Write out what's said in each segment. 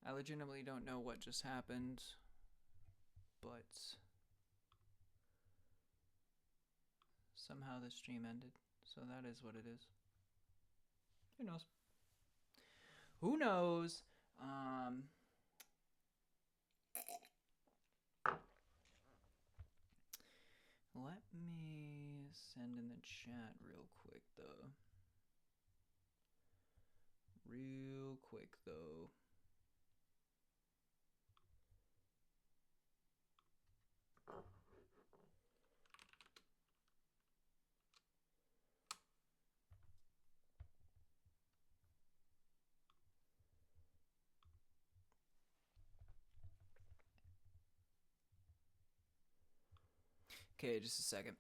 I legitimately don't know what just happened, but somehow the stream ended. So that is what it is. Who knows? Who knows? Let me send in the chat real quick, though. Real quick, though. Okay, just a second.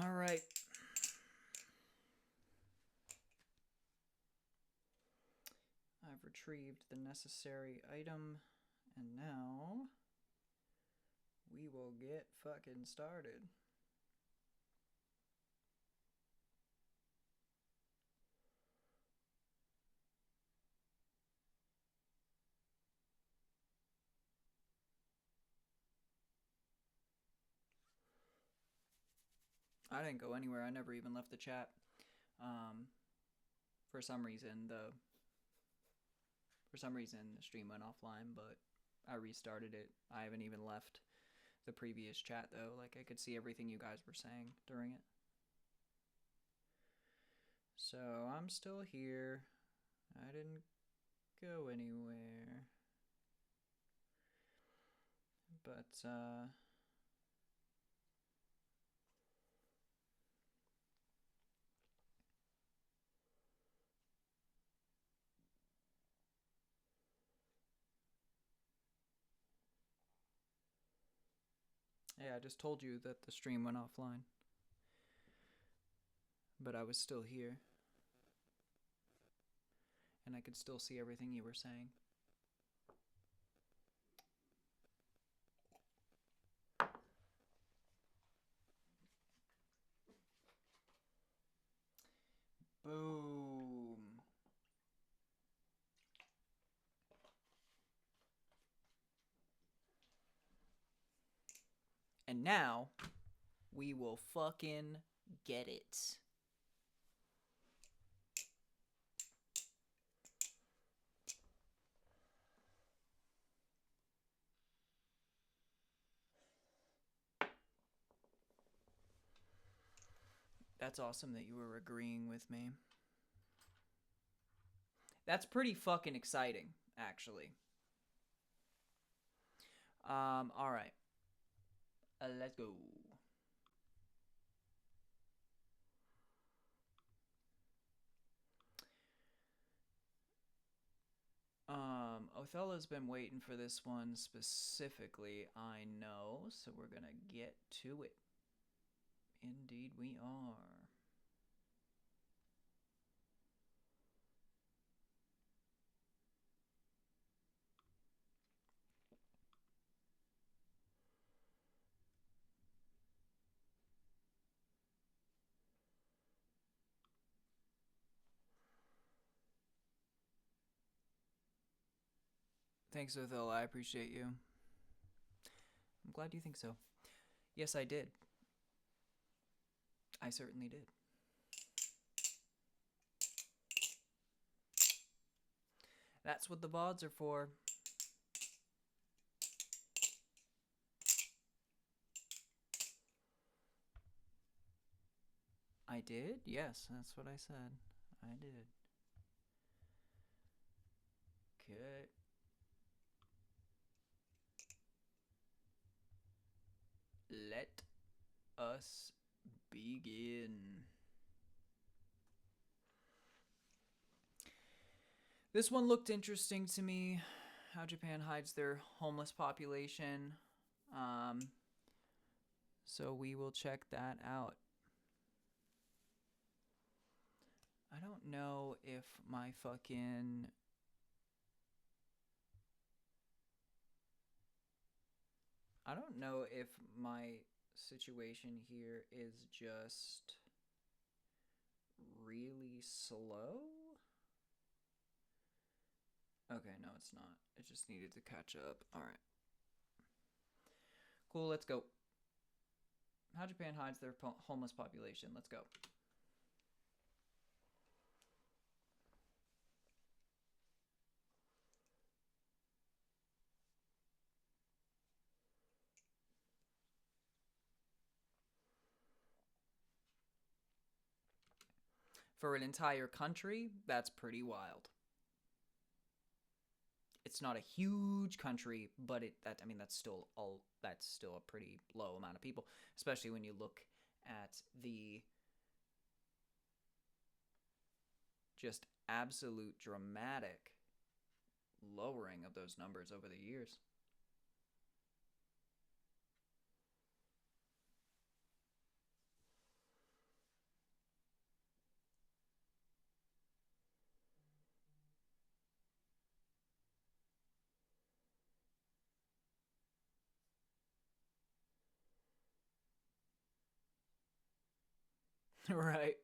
All right. I've retrieved the necessary item, and now we will get fucking started. I didn't go anywhere. I never even left the chat. For some reason, the stream went offline, but I restarted it. I haven't even left the previous chat though. Like, I could see everything you guys were saying during it. So I'm still here. I didn't go anywhere. But yeah, I just told you that the stream went offline. But I was still here. And I could still see everything you were saying. Boom. And now, we will fucking get it. That's awesome that you were agreeing with me. That's pretty fucking exciting, actually. All right. Let's go. Othello's been waiting for this one specifically, I know, so we're gonna get to it. Indeed we are. Thanks, Othello. I appreciate you. I'm glad you think so. Yes, I did. I certainly did. That's what the VODs are for. I did? Yes, that's what I said. I did. Okay. Let us begin. This one looked interesting to me. how Japan hides their homeless population. So we will check that out. I don't know if my fucking... I don't know if my situation here is just really slow. Okay, no, it's not. It just needed to catch up. All right. Cool, let's go. How Japan hides their homeless population. Let's go. For an entire country, that's pretty wild. It's not a huge country, but that's still a pretty low amount of people, especially when you look at the just absolute dramatic lowering of those numbers over the years. Right.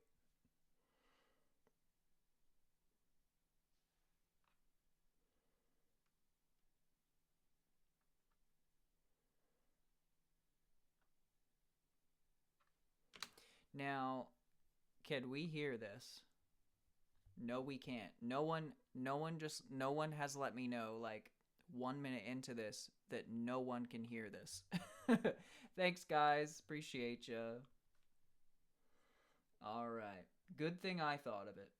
Now, can we hear this? No, we can't. No one has let me know, like, 1 minute into this that no one can hear this. Thanks, guys. Appreciate ya. All right. Good thing I thought of it.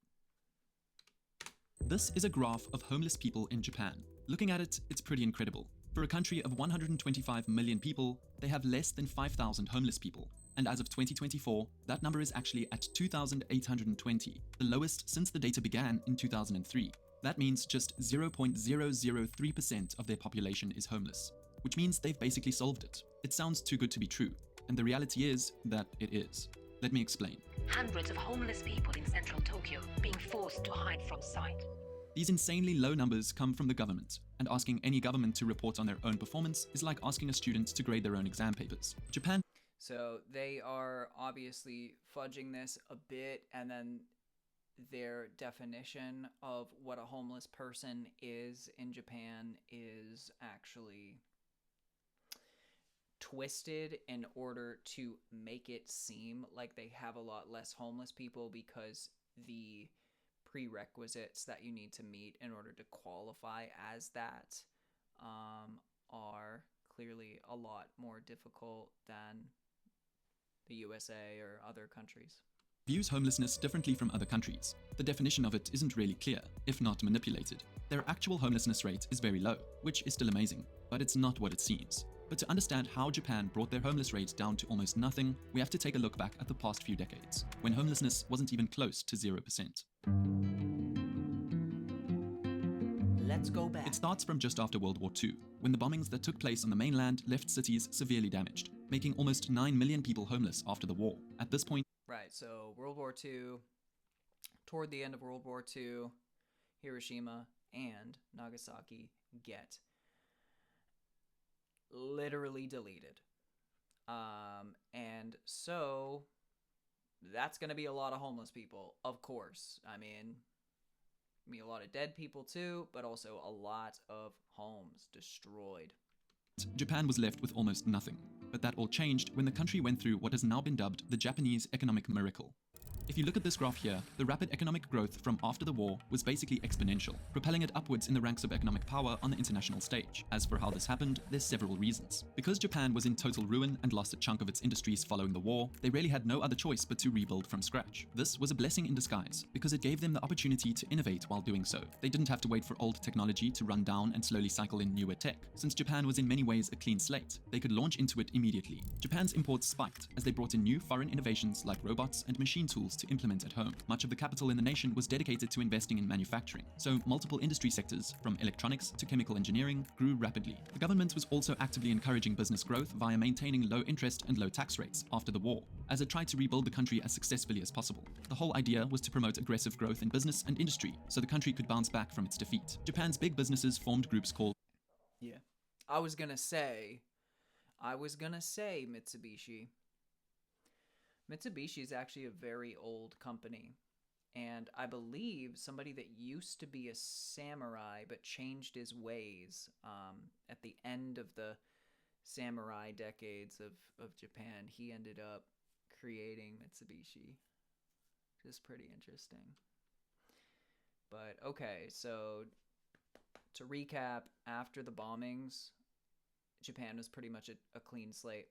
This is a graph of homeless people in Japan. Looking at it, it's pretty incredible. For a country of 125 million people, they have less than 5,000 homeless people. And as of 2024, that number is actually at 2,820, the lowest since the data began in 2003. That means just 0.003% of their population is homeless, which means they've basically solved it. It sounds too good to be true, and the reality is that it is. Let me explain. Hundreds of homeless people in central Tokyo being forced to hide from sight. These insanely low numbers come from the government, and asking any government to report on their own performance is like asking a student to grade their own exam papers. Japan... So they are obviously fudging this a bit, and then their definition of what a homeless person is in Japan is actually twisted in order to make it seem like they have a lot less homeless people, because the prerequisites that you need to meet in order to qualify as that are clearly a lot more difficult than the USA or other countries. Views homelessness differently from other countries. The definition of it isn't really clear, if not manipulated. Their actual homelessness rate is very low, which is still amazing, but it's not what it seems. But to understand how Japan brought their homeless rate down to almost nothing, we have to take a look back at the past few decades, when homelessness wasn't even close to 0%. Let's go back. It starts from just after World War II, when the bombings that took place on the mainland left cities severely damaged, making almost 9 million people homeless after the war. At this point... Right, so World War II, toward the end of World War II, Hiroshima and Nagasaki get literally deleted. And so that's going to be a lot of homeless people, of course. I mean, a lot of dead people too, but also a lot of homes destroyed. Japan was left with almost nothing, but that all changed when the country went through what has now been dubbed the Japanese economic miracle. If you look at this graph here, the rapid economic growth from after the war was basically exponential, propelling it upwards in the ranks of economic power on the international stage. As for how this happened, there's several reasons. Because Japan was in total ruin and lost a chunk of its industries following the war, they really had no other choice but to rebuild from scratch. This was a blessing in disguise, because it gave them the opportunity to innovate while doing so. They didn't have to wait for old technology to run down and slowly cycle in newer tech. Since Japan was in many ways a clean slate, they could launch into it immediately. Japan's imports spiked as they brought in new foreign innovations like robots and machine tools skills to implement at home. Much of the capital in the nation was dedicated to investing in manufacturing, so multiple industry sectors, from electronics to chemical engineering, grew rapidly. The government was also actively encouraging business growth via maintaining low interest and low tax rates after the war, as it tried to rebuild the country as successfully as possible. The whole idea was to promote aggressive growth in business and industry so the country could bounce back from its defeat. Japan's big businesses formed groups called I was gonna say Mitsubishi. Mitsubishi is actually a very old company, and I believe somebody that used to be a samurai but changed his ways at the end of the samurai decades of Japan, he ended up creating Mitsubishi, which is pretty interesting. But okay, so to recap, after the bombings, Japan was pretty much a clean slate.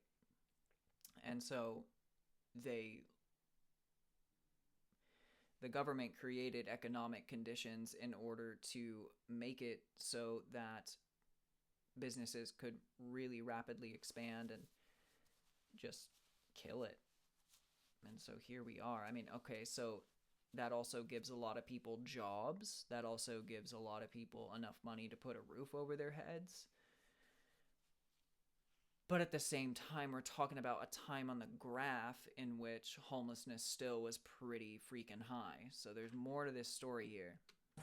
And so the government created economic conditions in order to make it so that businesses could really rapidly expand and just kill it. And so here we are. I mean, okay, so that also gives a lot of people jobs. That also gives a lot of people enough money to put a roof over their heads. But at the same time, we're talking about a time on the graph in which homelessness still was pretty freaking high. So there's more to this story here.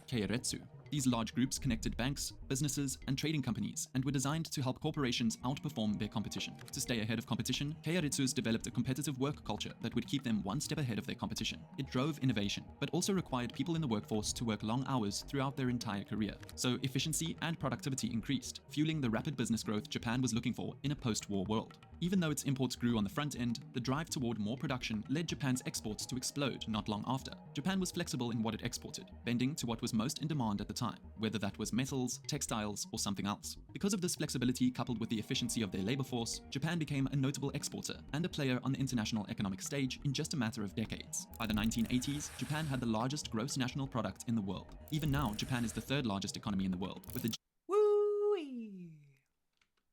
Keiretsu. These large groups connected banks, businesses, and trading companies and were designed to help corporations outperform their competition. To stay ahead of competition, Keiretsus developed a competitive work culture that would keep them one step ahead of their competition. It drove innovation, but also required people in the workforce to work long hours throughout their entire career. So efficiency and productivity increased, fueling the rapid business growth Japan was looking for in a post-war world. Even though its imports grew on the front end, the drive toward more production led Japan's exports to explode not long after. Japan was flexible in what it exported, bending to what was most in demand at the time, whether that was metals, textiles, or something else. Because of this flexibility coupled with the efficiency of their labor force, Japan became a notable exporter and a player on the international economic stage in just a matter of decades. By the 1980s, Japan had the largest gross national product in the world. Even now, Japan is the third largest economy in the world, with a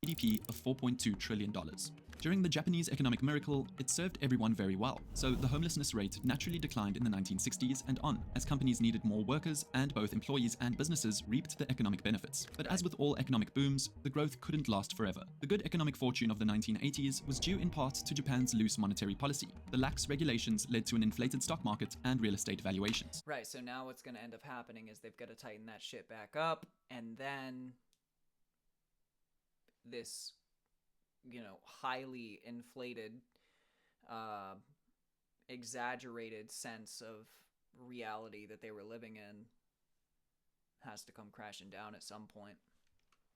GDP of $4.2 trillion. During the Japanese economic miracle, it served everyone very well, so the homelessness rate naturally declined in the 1960s and on, as companies needed more workers and both employees and businesses reaped the economic benefits. But as with all economic booms, the growth couldn't last forever. The good economic fortune of the 1980s was due in part to Japan's loose monetary policy. The lax regulations led to an inflated stock market and real estate valuations. Right, so now what's going to end up happening is they've got to tighten that shit back up, and then this, highly inflated, exaggerated sense of reality that they were living in has to come crashing down at some point.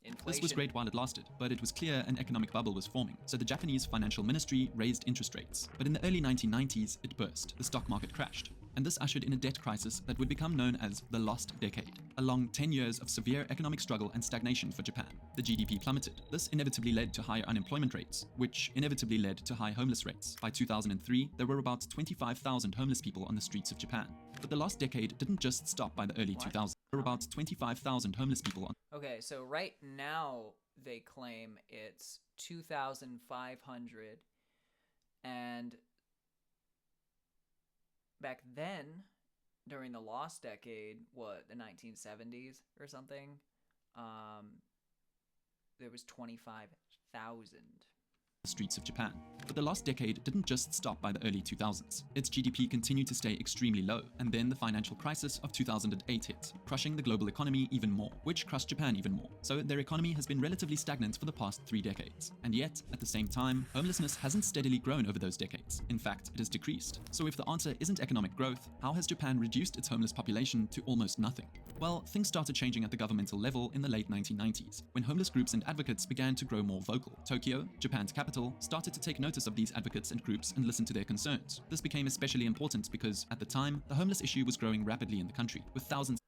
Inflation. This was great while it lasted, but it was clear an economic bubble was forming, so the Japanese financial ministry raised interest rates. But in the early 1990s, it burst. The stock market crashed, and this ushered in a debt crisis that would become known as the Lost Decade, a long 10 years of severe economic struggle and stagnation for Japan. The GDP plummeted. This inevitably led to higher unemployment rates, which inevitably led to high homeless rates. By 2003, there were about 25,000 homeless people on the streets of Japan. But the Lost Decade didn't just stop by the early 2000s. There were about 25,000 homeless people on. Okay, so right now they claim it's 2,500, and back then, during the Lost Decade, the 1970s or something, there was 25,000. The streets of Japan. But the Lost Decade didn't just stop by the early 2000s. Its GDP continued to stay extremely low, and then the financial crisis of 2008 hit, crushing the global economy even more, which crushed Japan even more. So their economy has been relatively stagnant for the past 3 decades. And yet, at the same time, homelessness hasn't steadily grown over those decades. In fact, it has decreased. So if the answer isn't economic growth, how has Japan reduced its homeless population to almost nothing? Well, things started changing at the governmental level in the late 1990s, when homeless groups and advocates began to grow more vocal. Tokyo, Japan's capital, started to take notice of these advocates and groups and listen to their concerns. This became especially important because, at the time, the homeless issue was growing rapidly in the country, with thousands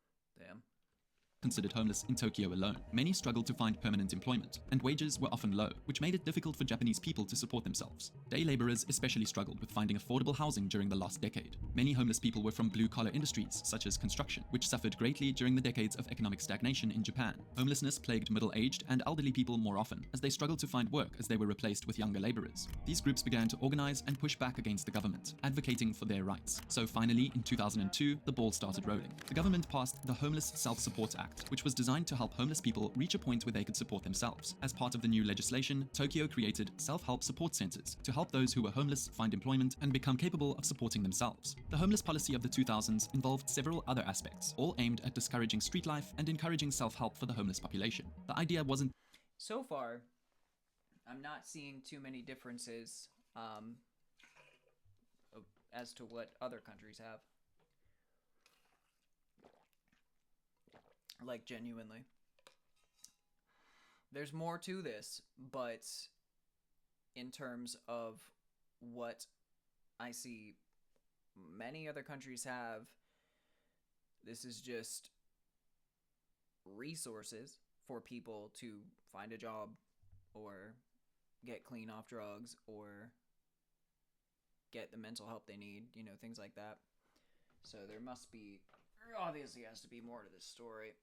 considered homeless in Tokyo alone. Many struggled to find permanent employment, and wages were often low, which made it difficult for Japanese people to support themselves. Day laborers especially struggled with finding affordable housing during the last decade. Many homeless people were from blue-collar industries, such as construction, which suffered greatly during the decades of economic stagnation in Japan. Homelessness plagued middle-aged and elderly people more often, as they struggled to find work as they were replaced with younger laborers. These groups began to organize and push back against the government, advocating for their rights. So finally, in 2002, the ball started rolling. The government passed the Homeless Self-Support Act, which was designed to help homeless people reach a point where they could support themselves. As part of the new legislation, Tokyo created self-help support centers to help those who were homeless find employment and become capable of supporting themselves. The homeless policy of the 2000s involved several other aspects, all aimed at discouraging street life and encouraging self-help for the homeless population. The idea wasn't So far, I'm not seeing too many differences as to what other countries have. Like, genuinely. There's more to this, but in terms of what I see many other countries have, this is just resources for people to find a job or get clean off drugs or get the mental help they need, you know, things like that. So there obviously has to be more to this story.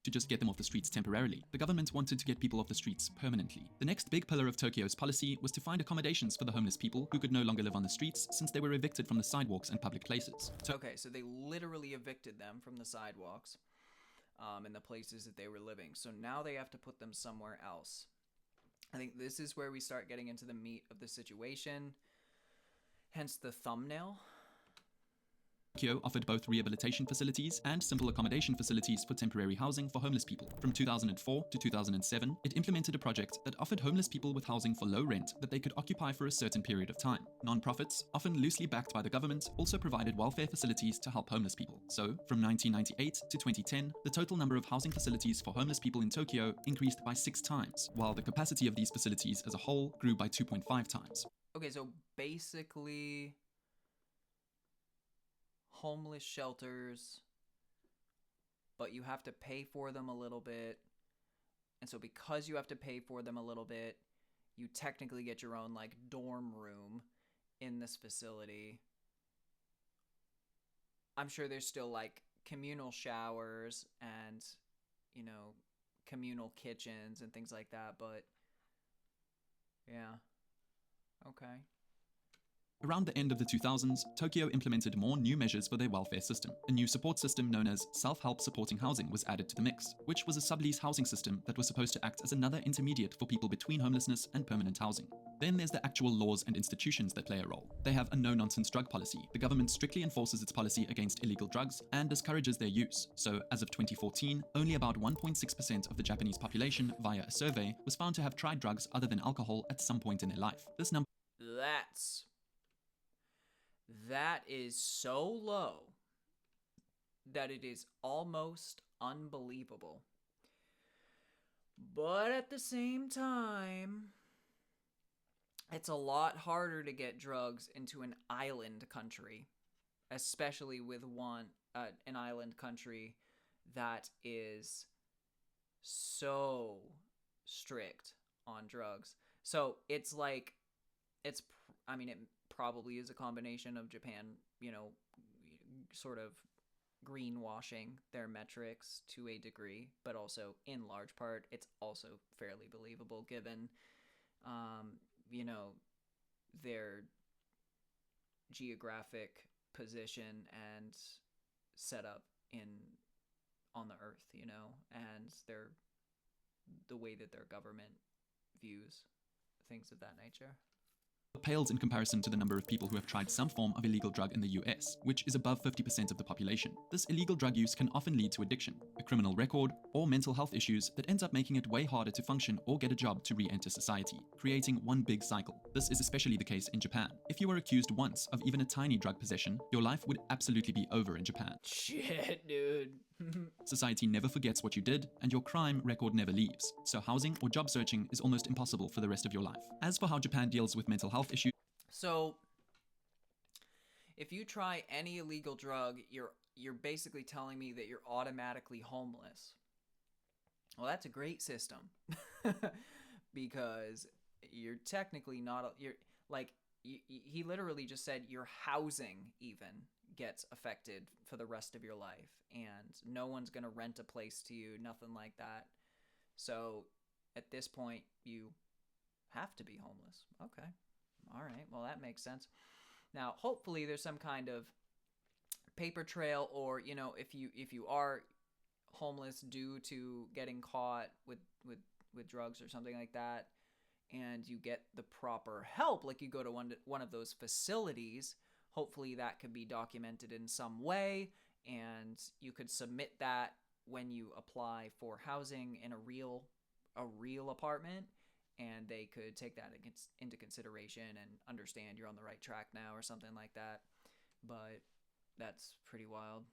To just get them off the streets temporarily. The government wanted to get people off the streets permanently. The next big pillar of Tokyo's policy was to find accommodations for the homeless people who could no longer live on the streets since they were evicted from the sidewalks and public places. Okay, so they literally evicted them from the sidewalks and the places that they were living. So now they have to put them somewhere else. I think this is where we start getting into the meat of the situation, hence the thumbnail. Tokyo offered both rehabilitation facilities and simple accommodation facilities for temporary housing for homeless people. From 2004 to 2007, it implemented a project that offered homeless people with housing for low rent that they could occupy for a certain period of time. Non-profits, often loosely backed by the government, also provided welfare facilities to help homeless people. So, from 1998 to 2010, the total number of housing facilities for homeless people in Tokyo increased by 6 times, while the capacity of these facilities as a whole grew by 2.5 times. Okay, so basically homeless shelters, but you have to pay for them a little bit. And so because you have to pay for them a little bit, you technically get your own like dorm room in this facility. I'm sure there's still like communal showers and, you know, communal kitchens and things like that, but yeah. Okay. Around the end of the 2000s, Tokyo implemented more new measures for their welfare system. A new support system known as self-help supporting housing was added to the mix, which was a sublease housing system that was supposed to act as another intermediate for people between homelessness and permanent housing. Then there's the actual laws and institutions that play a role. They have a no-nonsense drug policy. The government strictly enforces its policy against illegal drugs and discourages their use. So, as of 2014, only about 1.6% of the Japanese population, via a survey, was found to have tried drugs other than alcohol at some point in their life. This number That is so low that it is almost unbelievable. But at the same time, it's a lot harder to get drugs into an island country, especially with an island country that is so strict on drugs. So it's like, it probably is a combination of Japan, you know, sort of greenwashing their metrics to a degree, but also in large part, it's also fairly believable given, you know, their geographic position and setup on the earth, you know, and the way that their government views things of that nature. Pales in comparison to the number of people who have tried some form of illegal drug in the US, which is above 50% of the population. This illegal drug use can often lead to addiction, a criminal record, or mental health issues that ends up making it way harder to function or get a job to re-enter society, creating one big cycle. This is especially the case in Japan. If you were accused once of even a tiny drug possession, your life would absolutely be over in Japan. Shit, dude. Society never forgets what you did, and your crime record never leaves, so housing or job searching is almost impossible for the rest of your life. As for how Japan deals with mental health issues, so if you try any illegal drug, you're basically telling me that you're automatically homeless. Well, that's a great system. Because you're technically not, you're like, he literally just said your housing even gets affected for the rest of your life, and no one's going to rent a place to you, nothing like that. So at this point, you have to be homeless. Okay. All right. Well, that makes sense. Now, hopefully there's some kind of paper trail, or, you know, if you are homeless due to getting caught with drugs or something like that, and you get the proper help, like you go to one of those facilities, hopefully that could be documented in some way, and you could submit that when you apply for housing in a real apartment, and they could take that into consideration and understand you're on the right track now or something like that. But that's pretty wild.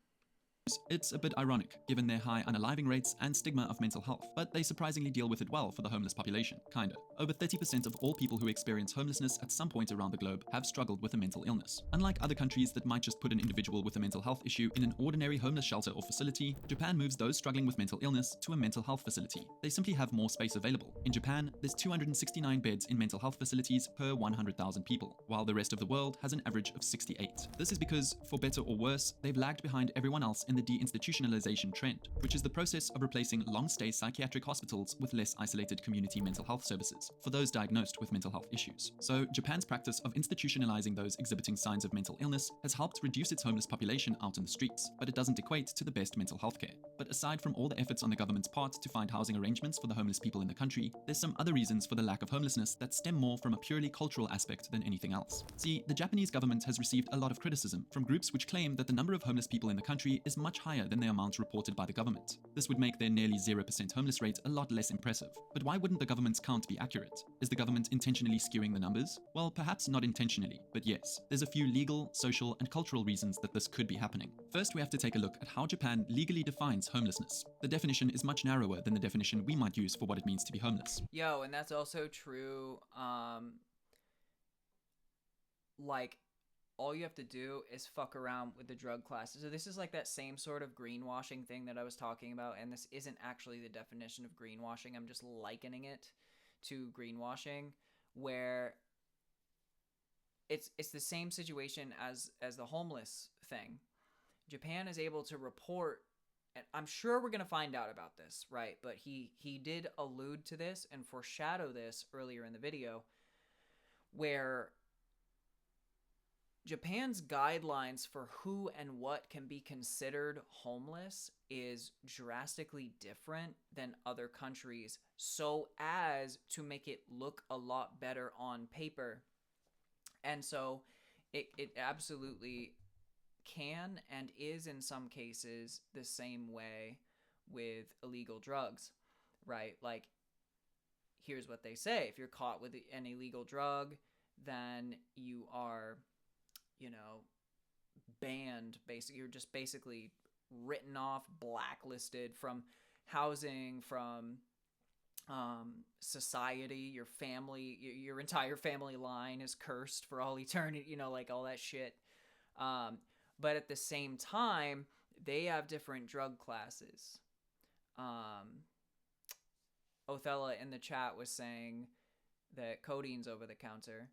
It's a bit ironic, given their high unaliving rates and stigma of mental health, but they surprisingly deal with it well for the homeless population, kinda. Over 30% of all people who experience homelessness at some point around the globe have struggled with a mental illness. Unlike other countries that might just put an individual with a mental health issue in an ordinary homeless shelter or facility, Japan moves those struggling with mental illness to a mental health facility. They simply have more space available. In Japan, there's 269 beds in mental health facilities per 100,000 people, while the rest of the world has an average of 68. This is because, for better or worse, they've lagged behind everyone else in the deinstitutionalization trend, which is the process of replacing long-stay psychiatric hospitals with less isolated community mental health services for those diagnosed with mental health issues. So Japan's practice of institutionalizing those exhibiting signs of mental illness has helped reduce its homeless population out in the streets, but it doesn't equate to the best mental health care. But aside from all the efforts on the government's part to find housing arrangements for the homeless people in the country, there's some other reasons for the lack of homelessness that stem more from a purely cultural aspect than anything else. See, the Japanese government has received a lot of criticism from groups which claim that the number of homeless people in the country is much higher than the amount reported by the government. This would make their nearly 0% homeless rate a lot less impressive. But why wouldn't the government's count be accurate? Is the government intentionally skewing the numbers? Well, perhaps not intentionally, but yes, there's a few legal, social, and cultural reasons that this could be happening. First, we have to take a look at how Japan legally defines homelessness. The definition is much narrower than the definition we might use for what it means to be homeless. Yo, and that's also true. Like, all you have to do is fuck around with the drug classes. So this is like that same sort of greenwashing thing that I was talking about, and this isn't actually the definition of greenwashing. I'm just likening it to greenwashing, where it's the same situation as the homeless thing. Japan is able to report, and I'm sure we're going to find out about this, right? But he did allude to this and foreshadow this earlier in the video, where Japan's guidelines for who and what can be considered homeless is drastically different than other countries, so as to make it look a lot better on paper. And so it absolutely can and is in some cases the same way with illegal drugs, right? Like, here's what they say. If you're caught with an illegal drug, then you are, you know, banned. Basically, you're just basically written off, blacklisted from housing, from society. Your family, your entire family line is cursed for all eternity, you know, like all that shit. But at the same time, they have different drug classes. Othello in the chat was saying that codeine's over the counter.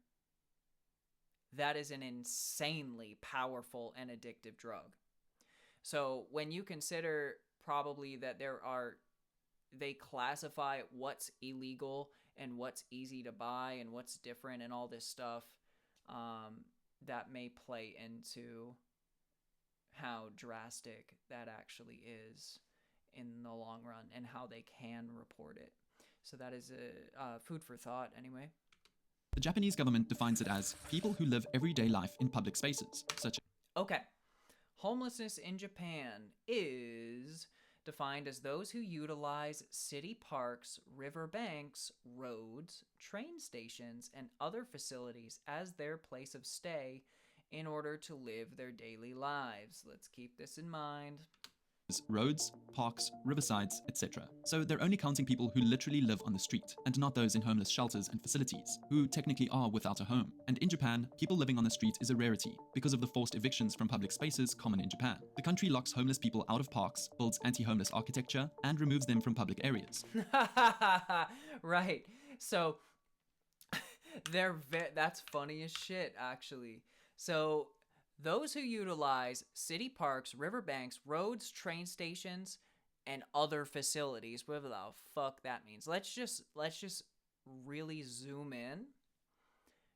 That is an insanely powerful and addictive drug. So when you consider probably that they classify what's illegal and what's easy to buy and what's different and all this stuff, that may play into how drastic that actually is in the long run and how they can report it. So that is a food for thought anyway. The Japanese government defines it as people who live everyday life in public spaces, such as... Okay. Homelessness in Japan is defined as those who utilize city parks, river banks, roads, train stations, and other facilities as their place of stay in order to live their daily lives. Let's keep this in mind. roads, parks, riversides, etc. So they're only counting people who literally live on the street, and not those in homeless shelters and facilities, who technically are without a home. And in Japan, people living on the street is a rarity, because of the forced evictions from public spaces common in Japan. The country locks homeless people out of parks, builds anti-homeless architecture, and removes them from public areas. Right. So that's funny as shit, actually. So those who utilize city parks, riverbanks, roads, train stations, and other facilities, whatever the fuck that means. Let's just really zoom in.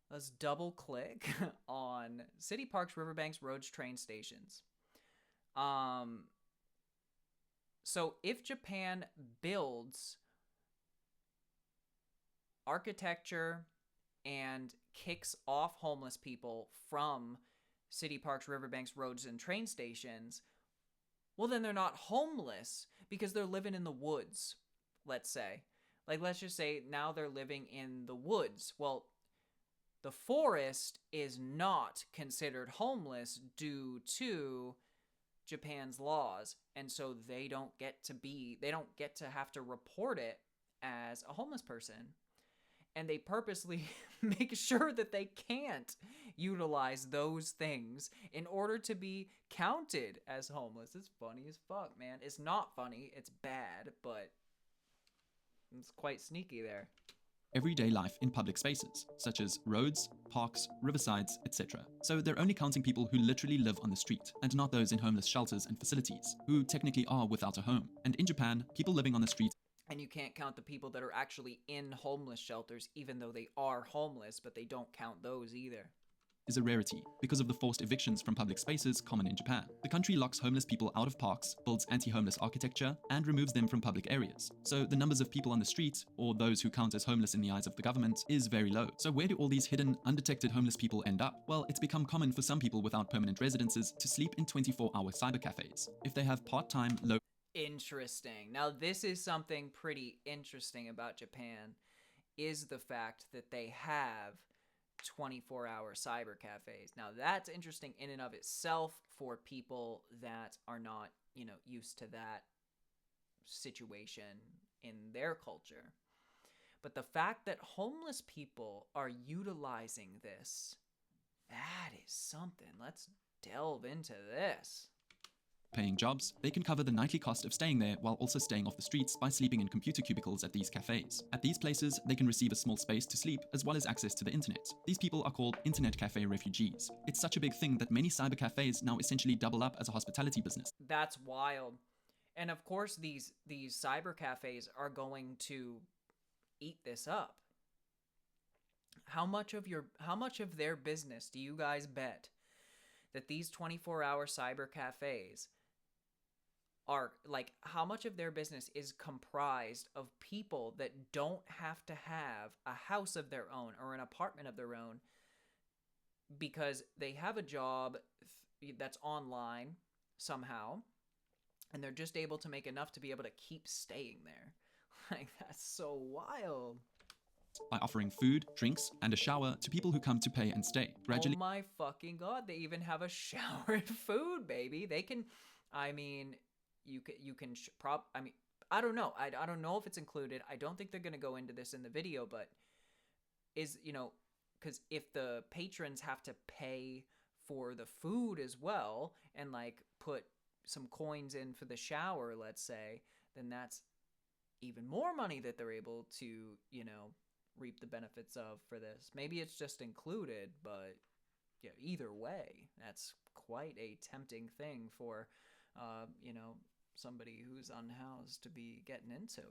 Let's double click on city parks, riverbanks, roads, train stations. So if Japan builds architecture and kicks off homeless people from city parks, riverbanks, roads, and train stations, well, then they're not homeless because they're living in the woods, let's say. Like, let's just say now they're living in the woods. Well, the forest is not considered homeless due to Japan's laws, and so they don't get to have to report it as a homeless person. And they purposely make sure that they can't utilize those things in order to be counted as homeless. It's funny as fuck, man. It's not funny, it's bad, but it's quite sneaky there. Everyday life in public spaces, such as roads, parks, riversides, etc. So they're only counting people who literally live on the street, and not those in homeless shelters and facilities, who technically are without a home. And in Japan, people living on the street. And you can't count the people that are actually in homeless shelters, even though they are homeless, but they don't count those either. Is a rarity, because of the forced evictions from public spaces common in Japan. The country locks homeless people out of parks, builds anti-homeless architecture, and removes them from public areas. So the numbers of people on the street, or those who count as homeless in the eyes of the government, is very low. So where do all these hidden, undetected homeless people end up? Well, it's become common for some people without permanent residences to sleep in 24-hour cyber cafes. If they have part-time, low... Interesting. Now, this is something pretty interesting about Japan, is the fact that they have 24-hour cyber cafes. Now, that's interesting in and of itself for people that are not, used to that situation in their culture. But the fact that homeless people are utilizing this, that is something. Let's delve into this. Paying jobs, they can cover the nightly cost of staying there while also staying off the streets by sleeping in computer cubicles at these cafes. At these places, they can receive a small space to sleep as well as access to the internet. These people are called internet cafe refugees. It's such a big thing that many cyber cafes now essentially double up as a hospitality business. That's wild. And of course, these cyber cafes are going to eat this up. How much of their business do you guys bet that these 24-hour cyber cafes are, like, how much of their business is comprised of people that don't have to have a house of their own or an apartment of their own because they have a job that's online somehow, and they're just able to make enough to be able to keep staying there? Like, that's so wild. By offering food, drinks, and a shower to people who come to pay and stay. Gradually, oh my fucking god, they even have a shower and food, baby. They can, I mean, you can I don't know. I don't know if it's included. I don't think they're going to go into this in the video, but because if the patrons have to pay for the food as well and like put some coins in for the shower, let's say, then that's even more money that they're able to, reap the benefits of for this. Maybe it's just included, but yeah, either way, that's quite a tempting thing for, somebody who's unhoused to be getting into.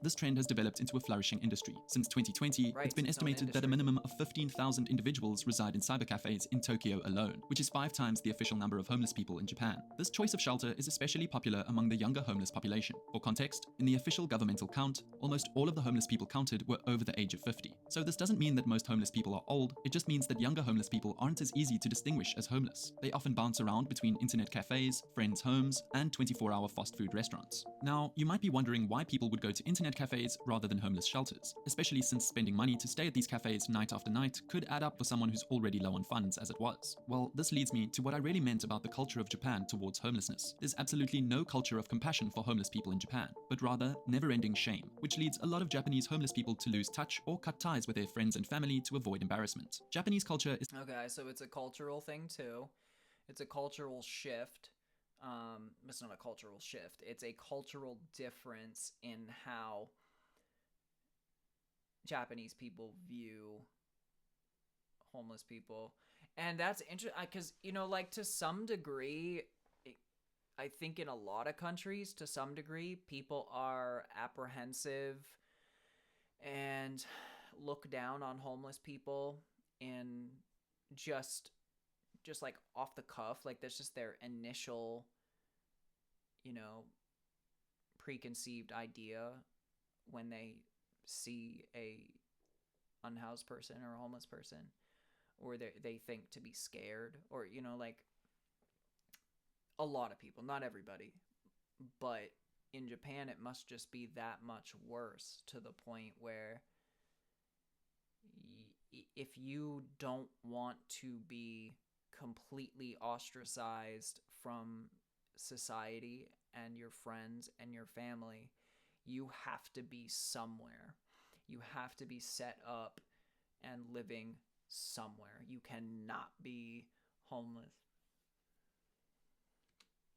This trend has developed into a flourishing industry. Since 2020, Right, it's been its own estimated that a industry. minimum of 15,000 individuals reside in cybercafes in Tokyo alone, which is 5 times the official number of homeless people in Japan. This choice of shelter is especially popular among the younger homeless population. For context, in the official governmental count, almost all of the homeless people counted were over the age of 50. So this doesn't mean that most homeless people are old, it just means that younger homeless people aren't as easy to distinguish as homeless. They often bounce around between internet cafes, friends' homes, and 24-hour fast food restaurants. Now, you might be wondering why people would go to internet internet cafes rather than homeless shelters, especially since spending money to stay at these cafes night after night could add up for someone who's already low on funds as it was. Well, this leads me to what I really meant about the culture of Japan towards homelessness. There's absolutely no culture of compassion for homeless people in Japan, but rather never-ending shame, which leads a lot of Japanese homeless people to lose touch or cut ties with their friends and family to avoid embarrassment. Japanese culture is Okay, so it's a cultural thing too. It's a cultural shift. It's not a cultural shift. It's a cultural difference in how Japanese people view homeless people. And that's interesting because, like to some degree, I think in a lot of countries, to some degree, people are apprehensive and look down on homeless people in just like off the cuff. Like that's just their initial, preconceived idea when they see a unhoused person or a homeless person, or they think to be scared, or like a lot of people, not everybody, but in Japan it must just be that much worse, to the point where if you don't want to be completely ostracized from society and your friends and your family, you have to be somewhere. You have to be set up and living somewhere. You cannot be homeless.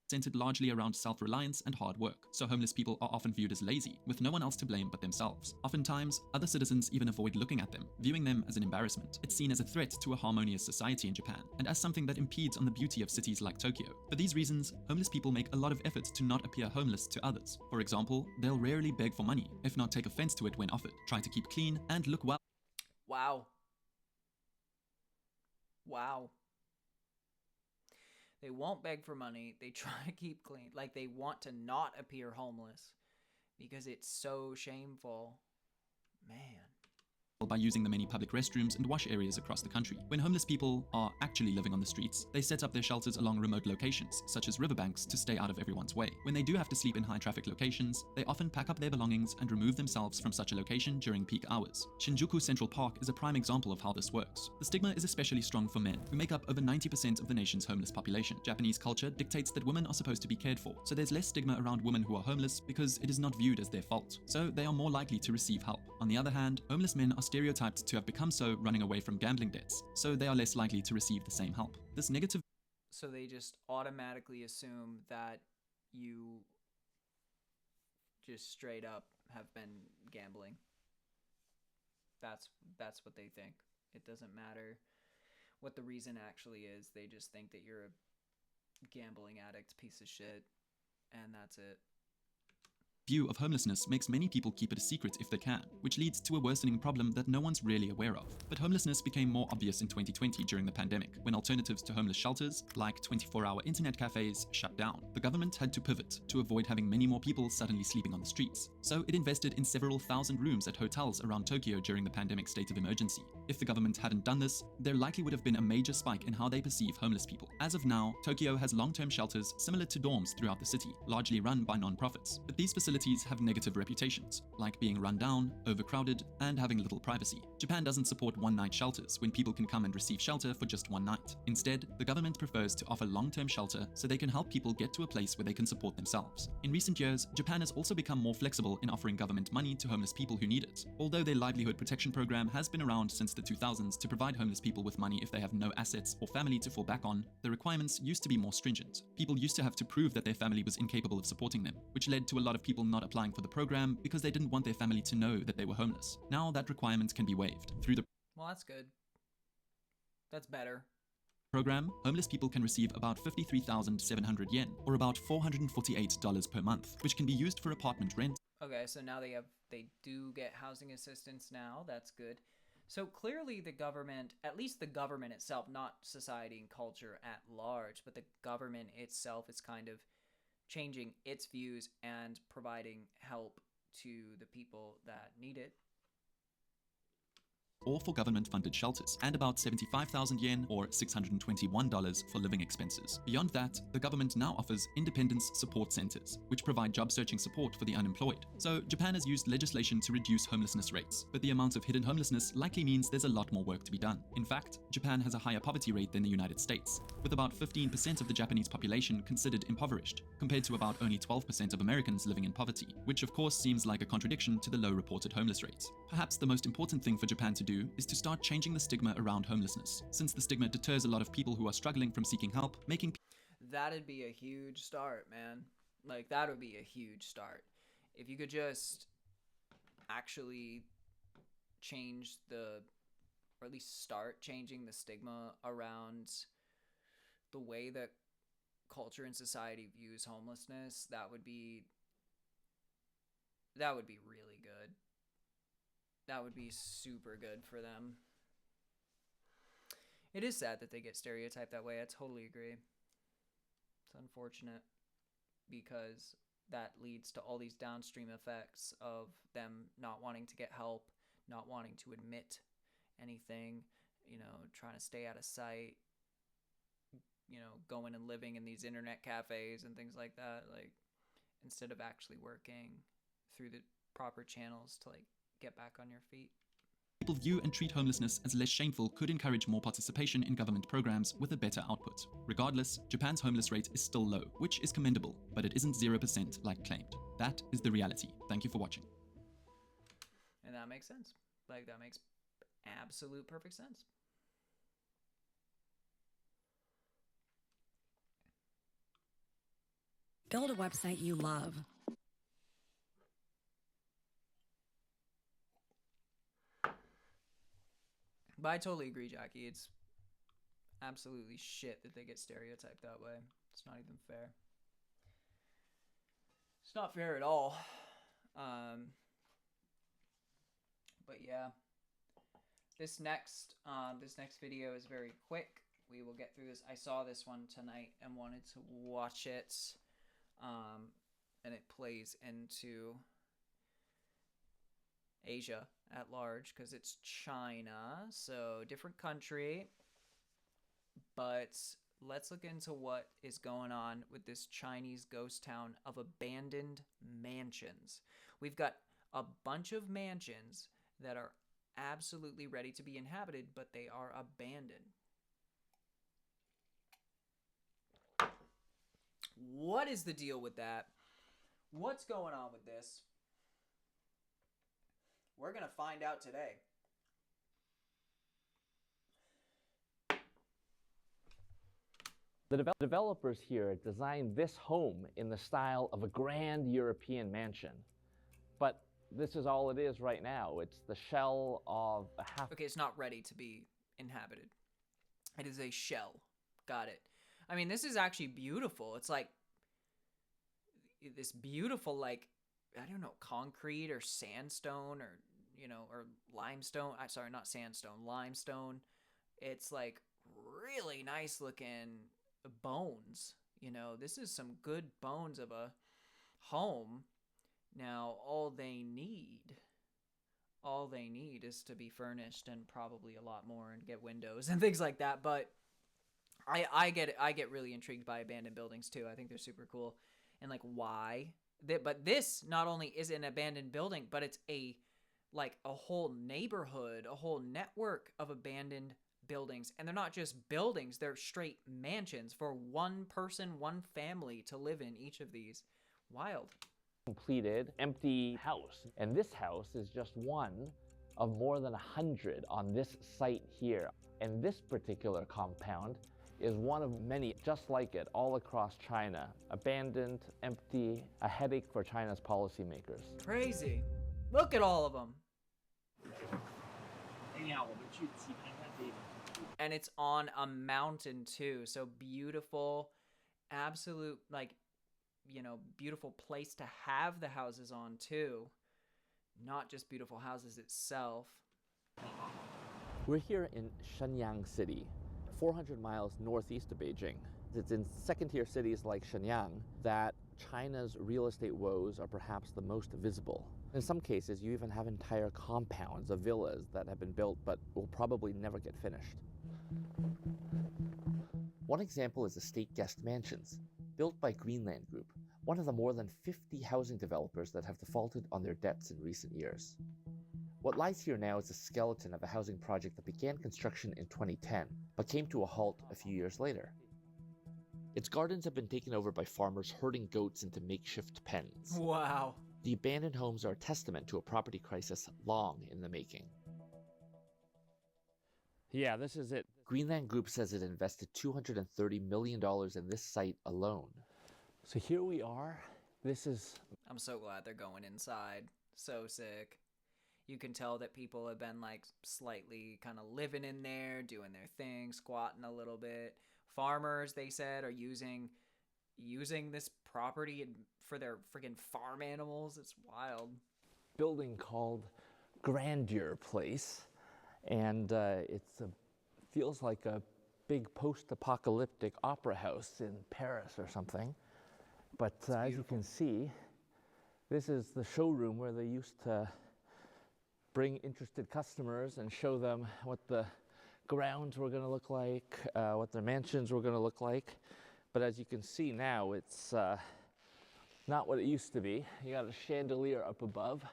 centered largely around self-reliance and hard work, so homeless people are often viewed as lazy, with no one else to blame but themselves. Oftentimes, other citizens even avoid looking at them, viewing them as an embarrassment. It's seen as a threat to a harmonious society in Japan, and as something that impedes on the beauty of cities like Tokyo. For these reasons, homeless people make a lot of effort to not appear homeless to others. For example, they'll rarely beg for money, if not take offense to it when offered, try to keep clean, and look well. Wow. Wow. They won't beg for money. They try to keep clean. Like, they want to not appear homeless because it's so shameful. Man. By using the many public restrooms and wash areas across the country. When homeless people are actually living on the streets, they set up their shelters along remote locations, such as riverbanks, to stay out of everyone's way. When they do have to sleep in high-traffic locations, they often pack up their belongings and remove themselves from such a location during peak hours. Shinjuku Central Park is a prime example of how this works. The stigma is especially strong for men, who make up over 90% of the nation's homeless population. Japanese culture dictates that women are supposed to be cared for, so there's less stigma around women who are homeless because it is not viewed as their fault, so they are more likely to receive help. On the other hand, homeless men are stereotyped to have become so running away from gambling debts, so they are less likely to receive the same help. This negative So they just automatically assume that you just straight up have been gambling. That's what they think. It doesn't matter what the reason actually is. They just think that you're a gambling addict piece of shit, and that's it. view of homelessness makes many people keep it a secret if they can, which leads to a worsening problem that no one's really aware of. But homelessness became more obvious in 2020 during the pandemic, when alternatives to homeless shelters, like 24-hour internet cafes, shut down. The government had to pivot to avoid having many more people suddenly sleeping on the streets, so it invested in several thousand rooms at hotels around Tokyo during the pandemic state of emergency. If the government hadn't done this, there likely would have been a major spike in how they perceive homeless people. As of now, Tokyo has long-term shelters similar to dorms throughout the city, largely run by non-profits. But these facilities have negative reputations, like being run down, overcrowded, and having little privacy. Japan doesn't support one-night shelters when people can come and receive shelter for just one night. Instead, the government prefers to offer long-term shelter so they can help people get to a place where they can support themselves. In recent years, Japan has also become more flexible in offering government money to homeless people who need it. Although their livelihood protection program has been around since the 2000s to provide homeless people with money if they have no assets or family to fall back on, the requirements used to be more stringent. People used to have to prove that their family was incapable of supporting them, which led to a lot of people not applying for the program because they didn't want their family to know that they were homeless. Now that requirement can be waived. Through the Well, that's good. That's better. program, homeless people can receive about 53,700 yen, or about $448 per month, which can be used for apartment rent. Okay, so now they do get housing assistance now. That's good. So clearly the government, at least the government itself, not society and culture at large, but the government itself is kind of changing its views and providing help to the people that need it. or for government-funded shelters, and about 75,000 yen or $621 for living expenses. Beyond that, the government now offers independence support centers, which provide job-searching support for the unemployed. So Japan has used legislation to reduce homelessness rates, but the amount of hidden homelessness likely means there's a lot more work to be done. In fact, Japan has a higher poverty rate than the United States, with about 15% of the Japanese population considered impoverished, compared to about only 12% of Americans living in poverty, which of course seems like a contradiction to the low reported homeless rates. Perhaps the most important thing for Japan to do is to start changing the stigma around homelessness, since the stigma deters a lot of people who are struggling from seeking help, making That'd be a huge start, man. Like, that would be a huge start. If you could just actually change or at least start changing the stigma around the way that culture and society views homelessness, that would be really good. That would be super good for them. It is sad that they get stereotyped that way. I totally agree. It's unfortunate because that leads to all these downstream effects of them not wanting to get help, not wanting to admit anything, trying to stay out of sight, going and living in these internet cafes and things like that, like, instead of actually working through the proper channels to, like, get back on your feet. people view and treat homelessness as less shameful could encourage more participation in government programs with a better output. Regardless, Japan's homeless rate is still low, which is commendable, but it isn't 0% like claimed. That is the reality. Thank you for watching. And that makes sense. Like, that makes absolute perfect sense. Build a website you love. But I totally agree, Jackie. It's absolutely shit that they get stereotyped that way. It's not even fair. It's not fair at all. But yeah, this next video is very quick. We will get through this. I saw this one tonight and wanted to watch it. And it plays into Asia at large because it's China, so different country. But let's look into what is going on with this Chinese ghost town of abandoned mansions. We've got a bunch of mansions that are absolutely ready to be inhabited, but they are abandoned. What is the deal with that? What's going on with this? We're going to find out today. The developers here designed this home in the style of a grand European mansion. But this is all it is right now. It's the shell of a half... Okay, it's not ready to be inhabited. It is a shell. Got it. I mean, this is actually beautiful. It's like this beautiful, like, I don't know, concrete or sandstone or, or limestone. Sorry, not sandstone, limestone. It's like really nice looking bones. This is some good bones of a home. Now, all they need is to be furnished and probably a lot more and get windows and things like that. But I get really intrigued by abandoned buildings too. I think they're super cool. And like, why? But this not only is an abandoned building, but it's a whole neighborhood, a whole network of abandoned buildings. And they're not just buildings, they're straight mansions for one person, one family to live in each of these. Wild. Completed empty house. And this house is just one of more than 100 on this site here. And this particular compound is one of many just like it all across China. Abandoned, empty, a headache for China's policymakers. Crazy. Look at all of them. And it's on a mountain too, so beautiful, absolute, beautiful place to have the houses on too. Not just beautiful houses itself. We're here in Shenyang City, 400 miles northeast of Beijing. It's in second-tier cities like Shenyang that China's real estate woes are perhaps the most visible. In some cases, you even have entire compounds of villas that have been built but will probably never get finished. One example is the State Guest Mansions, built by Greenland Group, one of the more than 50 housing developers that have defaulted on their debts in recent years. What lies here now is the skeleton of a housing project that began construction in 2010, but came to a halt a few years later. Its gardens have been taken over by farmers herding goats into makeshift pens. Wow. The abandoned homes are a testament to a property crisis long in the making. Yeah, this is it. Greenland Group says it invested $230 million in this site alone. So here we are. This is... I'm so glad they're going inside. So sick. You can tell that people have been like slightly kind of living in there, doing their thing, squatting a little bit. Farmers, they said, are using this property for their freaking farm animals. It's wild. Building called Grandeur Place, and feels like a big post-apocalyptic opera house in Paris or something. But as you can see, this is the showroom where they used to bring interested customers and show them what the grounds were going to look like, what their mansions were going to look like. But as you can see now, it's not what it used to be. You got a chandelier up above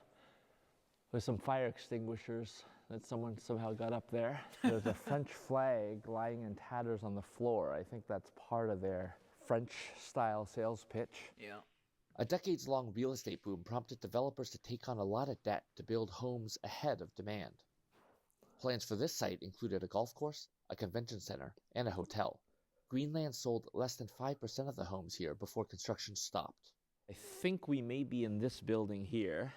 with some fire extinguishers that someone somehow got up there. There's a French flag lying in tatters on the floor. I think that's part of their French-style sales pitch. Yeah. A decades-long real estate boom prompted developers to take on a lot of debt to build homes ahead of demand. Plans for this site included a golf course, a convention center, and a hotel. Greenland sold less than 5% of the homes here before construction stopped. I think we may be in this building here.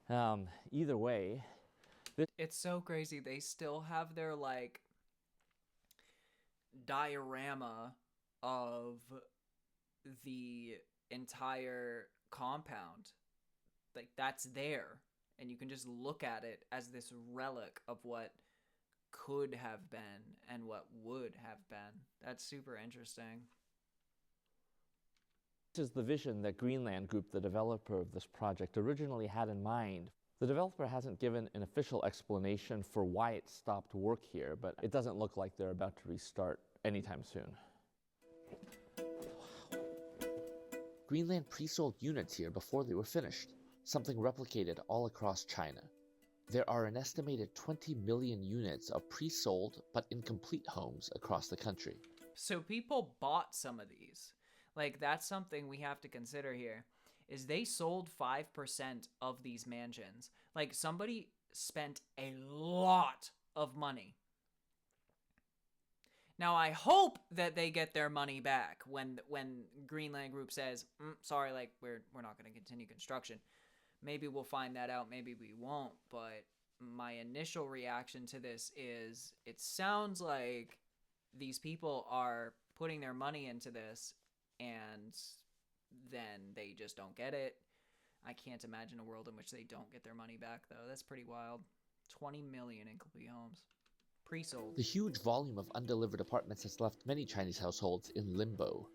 Either way... It's so crazy. They still have their, like, diorama of the entire compound. Like, that's there. And you can just look at it as this relic of what could have been and what would have been. That's super interesting. This is the vision that Greenland Group, the developer of this project, originally had in mind. The developer hasn't given an official explanation for why it stopped work here, but it doesn't look like they're about to restart anytime soon. Greenland pre-sold units here before they were finished, something replicated all across China. There are an estimated 20 million units of pre-sold but incomplete homes across the country. So people bought some of these. Like, that's something we have to consider here, is they sold 5% of these mansions. Like, somebody spent a lot of money. Now, I hope that they get their money back when Greenland Group says, sorry, like, we're not going to continue construction. Maybe we'll find that out, maybe we won't, but my initial reaction to this is it sounds like these people are putting their money into this and then they just don't get it. I can't imagine a world in which they don't get their money back, though. That's pretty wild. 20 million incomplete homes. Pre-sold. The huge volume of undelivered apartments has left many Chinese households in limbo.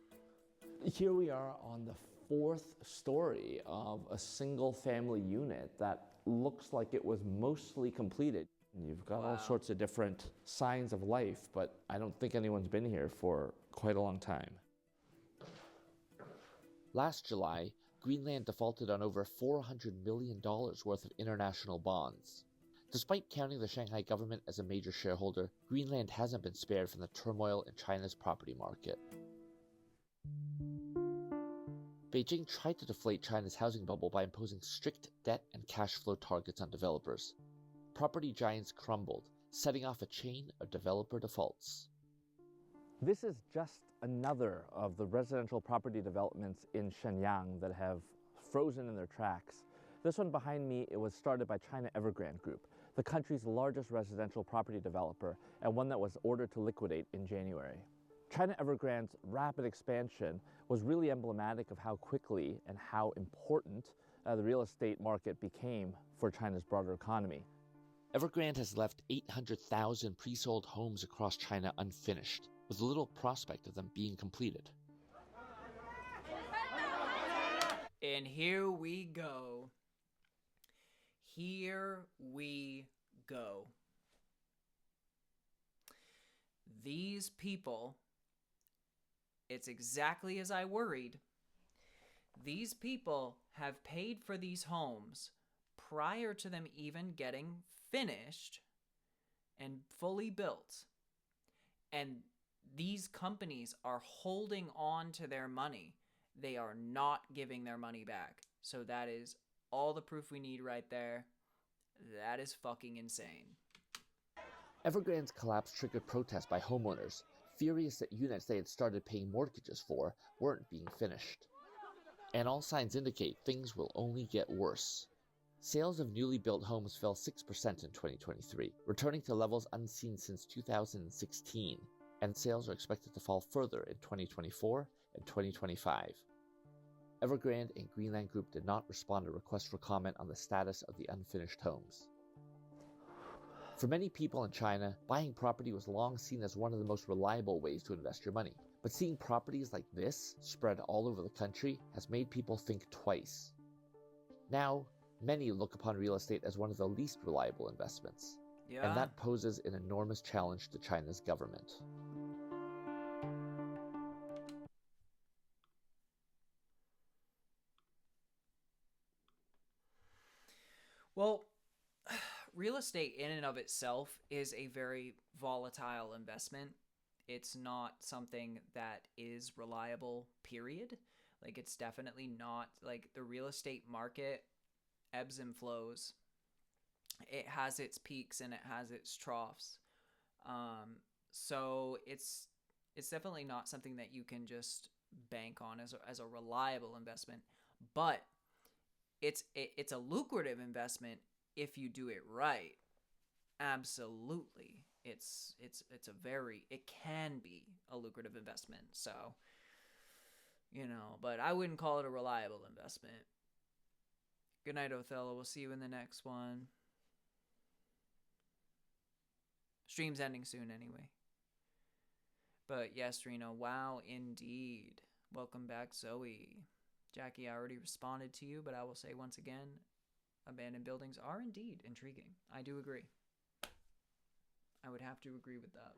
Here we are on the 4th story of a single family unit that looks like it was mostly completed. You've got all sorts of different signs of life, but I don't think anyone's been here for quite a long time. Last July, Greenland defaulted on over $400 million worth of international bonds. Despite counting the Shanghai government as a major shareholder, Greenland hasn't been spared from the turmoil in China's property market. Beijing tried to deflate China's housing bubble by imposing strict debt and cash flow targets on developers. Property giants crumbled, setting off a chain of developer defaults. This is just another of the residential property developments in Shenyang that have frozen in their tracks. This one behind me, it was started by China Evergrande Group, the country's largest residential property developer, and one that was ordered to liquidate in January. China Evergrande's rapid expansion was really emblematic of how quickly and how important the real estate market became for China's broader economy. Evergrande has left 800,000 pre-sold homes across China unfinished, with little prospect of them being completed. And here we go. Here we go. These people, it's exactly as I worried. These people have paid for these homes prior to them even getting finished and fully built. And these companies are holding on to their money. They are not giving their money back. So that is all the proof we need right there. That is fucking insane. Evergrande's collapse triggered protests by homeowners, furious that units they had started paying mortgages for weren't being finished. And all signs indicate things will only get worse. Sales of newly built homes fell 6% in 2023, returning to levels unseen since 2016, and sales are expected to fall further in 2024 and 2025. Evergrande and Greenland Group did not respond to requests for comment on the status of the unfinished homes. For many people in China, buying property was long seen as one of the most reliable ways to invest your money. But seeing properties like this spread all over the country has made people think twice. Now, many look upon real estate as one of the least reliable investments. Yeah. And that poses an enormous challenge to China's government. Well, real estate in and of itself is a very volatile investment. It's not something that is reliable, period. Like, it's definitely not, like, the real estate market ebbs and flows. It has its peaks and it has its troughs. So it's definitely not something that you can just bank on as a reliable investment, but it's a lucrative investment if you do it right. Absolutely. It can be a lucrative investment. So, but I wouldn't call it a reliable investment. Good night, Othello. We'll see you in the next one. Stream's ending soon anyway. But yes, Reno, wow, indeed. Welcome back, Zoe. Jackie, I already responded to you, but I will say once again, abandoned buildings are indeed intriguing. I do agree. I would have to agree with that.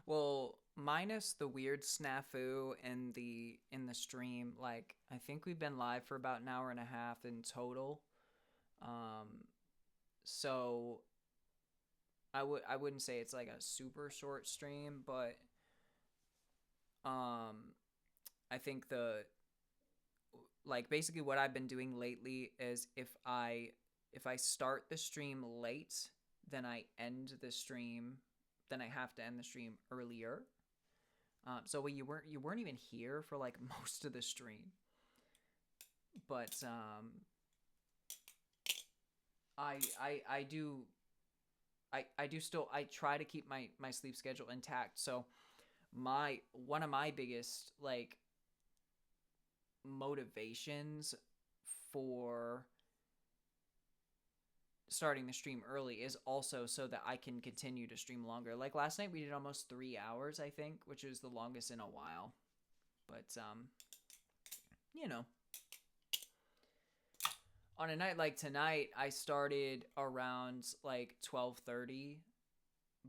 Well, minus the weird snafu in the stream, like I think we've been live for about an hour and a half in total. So I wouldn't say it's like a super short stream, but I think basically what I've been doing lately is if I start the stream late, then I end the stream. Then I have to end the stream earlier. So you weren't even here for like most of the stream. But I do still try to keep my sleep schedule intact. So one of my biggest like motivations for starting the stream early is also so that I can continue to stream longer. Like last night we did almost 3 hours, I think, which is the longest in a while. But on a night like tonight, I started around like 12:30,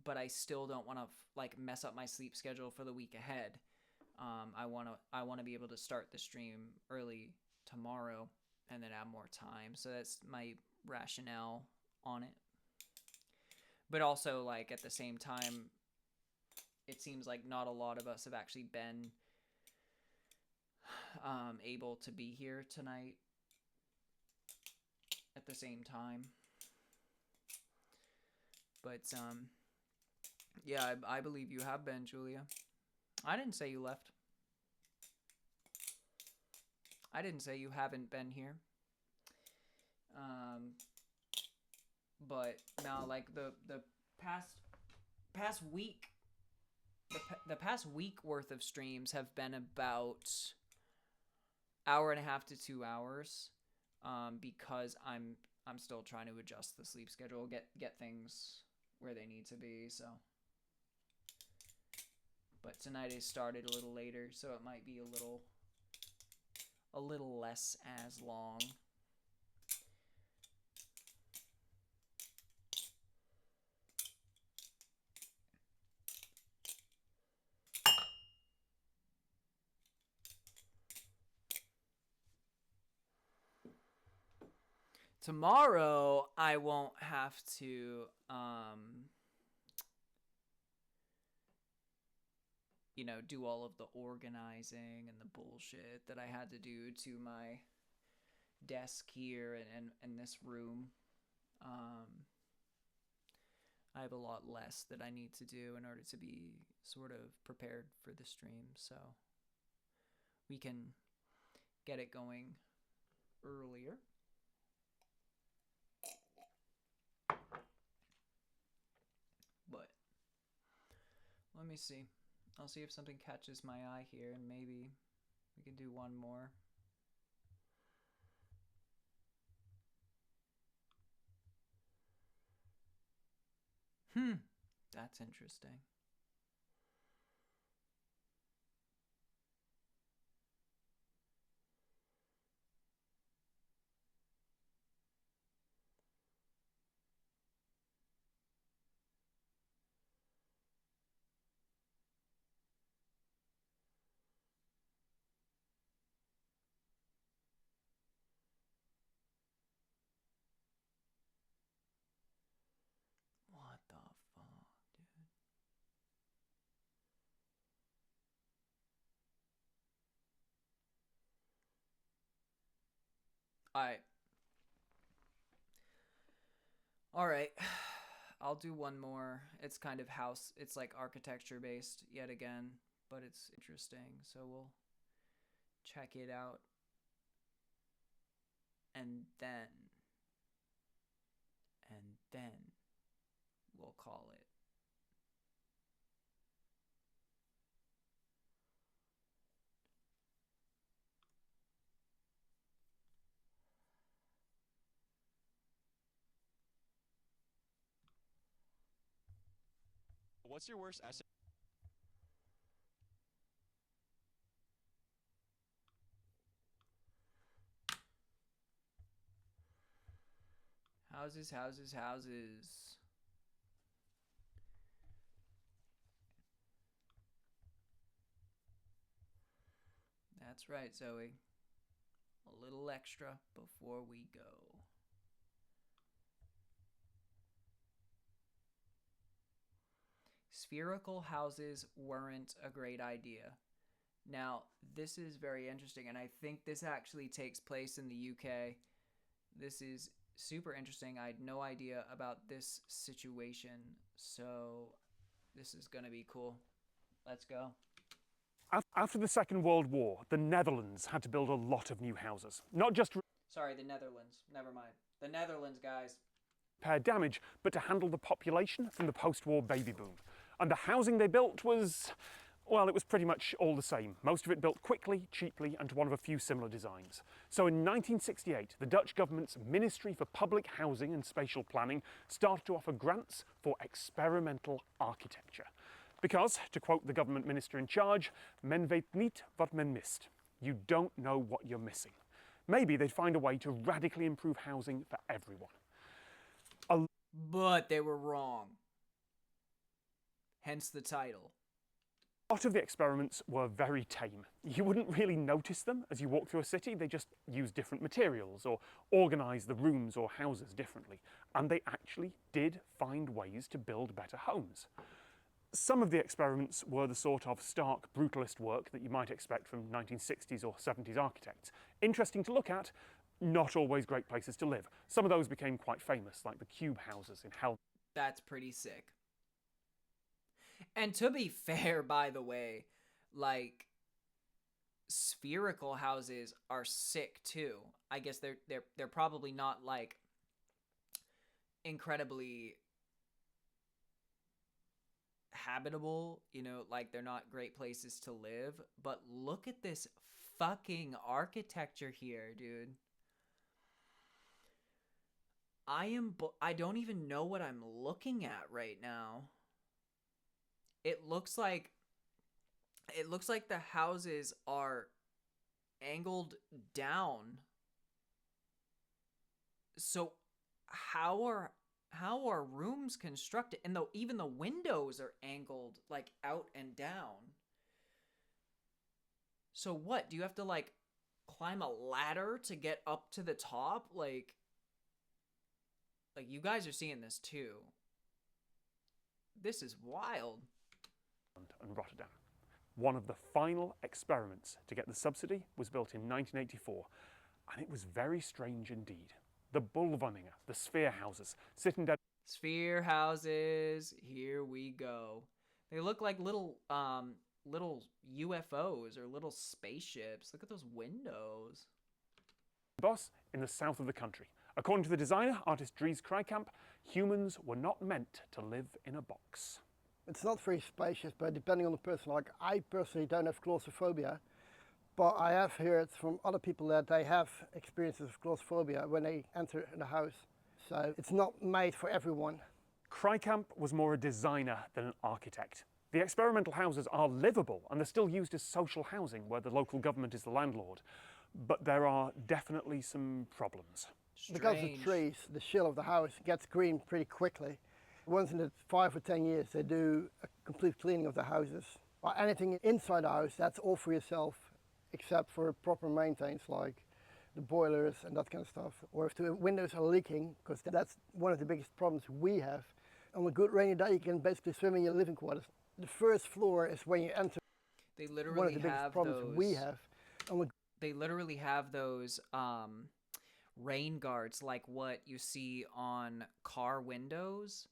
but I still don't want to like mess up my sleep schedule for the week ahead. I want to be able to start the stream early tomorrow and then have more time. So that's my rationale on it. But also, like, at the same time, it seems like not a lot of us have actually been able to be here tonight at the same time. But yeah, I believe you have been, Julia. I didn't say you left. I didn't say you haven't been here. But now, like the past week, the past week worth of streams have been about hour and a half to 2 hours, because I'm still trying to adjust the sleep schedule, get things where they need to be. So, but tonight I started a little later, so it might be a little less as long. Tomorrow I won't have to do all of the organizing and the bullshit that I had to do to my desk here and this room. I have a lot less that I need to do in order to be sort of prepared for the stream, so we can get it going earlier. But let me see. I'll see if something catches my eye here, and maybe we can do one more. That's interesting. What the fuck, dude? Alright. Alright. I'll do one more. It's kind of house. It's like architecture based yet again, but it's interesting. So we'll check it out. And then we'll call it. What's your worst essay? Houses, houses, houses. That's right, Zoe. A little extra before we go. Spherical houses weren't a great idea. Now, this is very interesting, and I think this actually takes place in the UK. This is super interesting. I had no idea about this situation, so this is going to be cool. Let's go. After the Second World War, the Netherlands had to build a lot of new houses. Not just to Sorry, the Netherlands. Never mind. The Netherlands, guys. repair damage, but to handle the population from the post-war baby boom. And the housing they built was, well, it was pretty much all the same. Most of it built quickly, cheaply, and to one of a few similar designs. So in 1968, the Dutch government's Ministry for Public Housing and Spatial Planning started to offer grants for experimental architecture. Because, to quote the government minister in charge, men weet niet wat men mist. You don't know what you're missing. Maybe they'd find a way to radically improve housing for everyone. But they were wrong. Hence the title. A lot of the experiments were very tame. You wouldn't really notice them as you walk through a city. They just used different materials or organised the rooms or houses differently. And they actually did find ways to build better homes. Some of the experiments were the sort of stark, brutalist work that you might expect from 1960s or 70s architects. Interesting to look at, not always great places to live. Some of those became quite famous, like the cube houses in Hell. That's pretty sick. And to be fair, by the way, like, spherical houses are sick too. I guess they're probably not like incredibly habitable, you know, like they're not great places to live, but look at this fucking architecture here, dude. I don't even know what I'm looking at right now. It looks like the houses are angled down. So how are rooms constructed? And though even the windows are angled like out and down. So what? Do you have to like climb a ladder to get up to the top? Like you guys are seeing this too. This is wild. And Rotterdam. One of the final experiments to get the subsidy was built in 1984, and it was very strange indeed. The Bulwoningen, the sphere houses, sitting down. Sphere houses, here we go. They look like little UFOs or little spaceships. Look at those windows. Boss in the south of the country. According to the designer, artist Dries Krijkamp, humans were not meant to live in a box. It's not very spacious, but depending on the person, like I personally don't have claustrophobia, but I have heard from other people that they have experiences of claustrophobia when they enter the house. So it's not made for everyone. Krijkamp was more a designer than an architect. The experimental houses are livable and they're still used as social housing where the local government is the landlord. But there are definitely some problems. Strange. Because of trees, the shell of the house gets green pretty quickly. Once in the 5 or 10 years, they do a complete cleaning of the houses. Or anything inside the house, that's all for yourself, except for proper maintenance, like the boilers and that kind of stuff. Or if the windows are leaking, because that's one of the biggest problems we have. On a good rainy day, you can basically swim in your living quarters. The first floor is when you enter. They literally one of the biggest have problems those, we have. They literally have those rain guards like what you see on car windows.